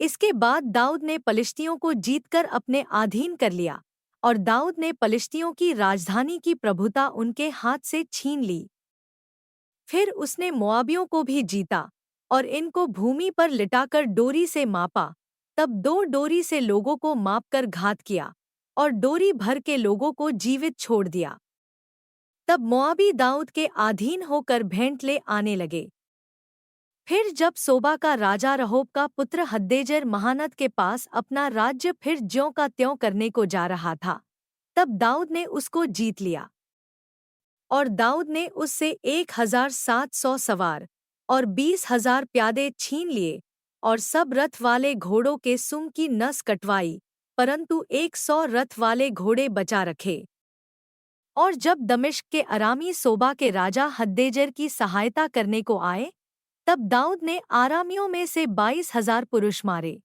इसके बाद दाऊद ने पलिश्तियों को जीतकर अपने अधीन कर लिया और दाऊद ने पलिश्तियों की राजधानी की प्रभुता उनके हाथ से छीन ली। फिर उसने मोआबियों को भी जीता और इनको भूमि पर लिटाकर डोरी से मापा। तब 2 डोरी से लोगों को मापकर घात किया और डोरी भर के लोगों को जीवित छोड़ दिया। तब मोआबी दाऊद के अधीन होकर भेंट ले आने लगे। फिर जब सोबा का राजा रहोब का पुत्र हद्देजेर महानद के पास अपना राज्य फिर ज्यों का त्यों करने को जा रहा था, तब दाऊद ने उसको जीत लिया। और दाऊद ने उससे 1,700 सवार और 20,000 प्यादे छीन लिए और सब रथ वाले घोड़ों के सुम की नस कटवाई, परंतु 100 रथ वाले घोड़े बचा रखे। और जब दमिश्क के अरामी सोबा के राजा हद्देजेर की सहायता करने को आए, तब दाऊद ने आरामियों में से 22,000 पुरुष मारे।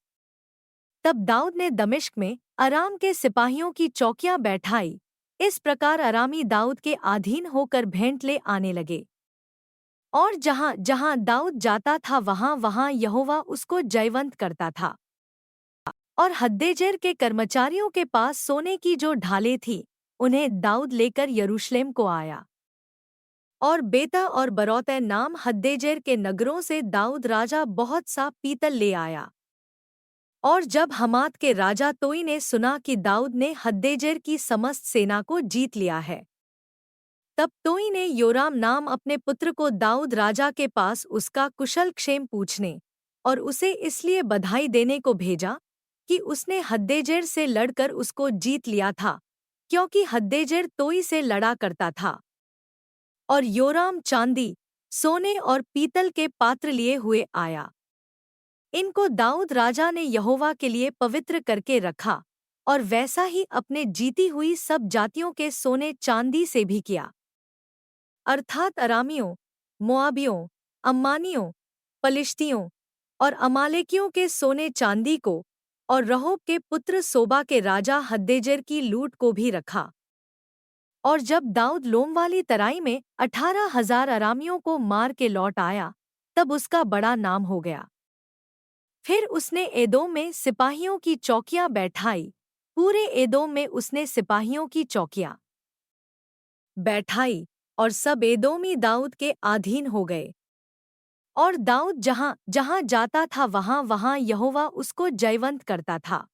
तब दाऊद ने दमिश्क में अराम के सिपाहियों की चौकियां बैठाई। इस प्रकार अरामी दाऊद के अधीन होकर भेंट ले आने लगे। और जहां जहां दाऊद जाता था वहां वहां यहोवा उसको जयवंत करता था। और हद्देजेर के कर्मचारियों के पास सोने की जो ढालें थी, उन्हें दाऊद लेकर यरूशलेम को आया। और बेता और बरौतै नाम हद्देजेर के नगरों से दाऊद राजा बहुत सा पीतल ले आया। और जब हमात के राजा तोई ने सुना कि दाऊद ने हद्देजेर की समस्त सेना को जीत लिया है, तब तोई ने योराम नाम अपने पुत्र को दाऊद राजा के पास उसका कुशल क्षेम पूछने और उसे इसलिए बधाई देने को भेजा कि उसने हद्देजेर से लड़कर उसको जीत लिया था, क्योंकि हद्देजेर तोई से लड़ा करता था। और योराम चांदी, सोने और पीतल के पात्र लिए हुए आया। इनको दाऊद राजा ने यहोवा के लिए पवित्र करके रखा और वैसा ही अपने जीती हुई सब जातियों के सोने चांदी से भी किया, अर्थात अरामियों, मोआबियों, अम्मानियों, पलिश्तियों और अमालेकियों के सोने चांदी को, और रहोब के पुत्र सोबा के राजा हद्देजेर की लूट को भी रखा। और जब दाऊद लोम वाली तराई में 18,000 अरामियों को मार के लौट आया, तब उसका बड़ा नाम हो गया। फिर उसने एदोम में सिपाहियों की चौकियां बैठाई, पूरे एदोम में उसने सिपाहियों की चौकियां बैठाई और सब एदोमी दाऊद के अधीन हो गए। और दाऊद जहां जहां जाता था वहां वहां यहोवा उसको जयवंत करता था।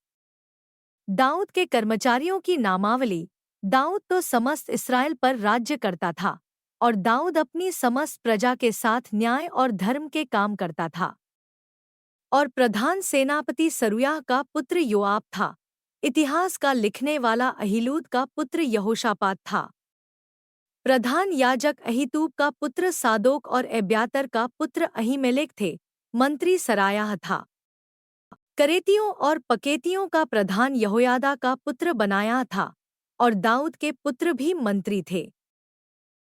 दाऊद के कर्मचारियों की नामावली। दाऊद तो समस्त इस्राएल पर राज्य करता था, और दाऊद अपनी समस्त प्रजा के साथ न्याय और धर्म के काम करता था। और प्रधान सेनापति सरूयाह का पुत्र योआब था। इतिहास का लिखने वाला अहीलूद का पुत्र यहोशापात था। प्रधान याजक अहीतूब का पुत्र सादोक और एब्यातर का पुत्र अहीमेलेक थे। मंत्री सरायाह था। करेतियों और पकेतियों का प्रधान यहोयादा का पुत्र बनायाह था, और दाऊद के पुत्र भी मंत्री थे।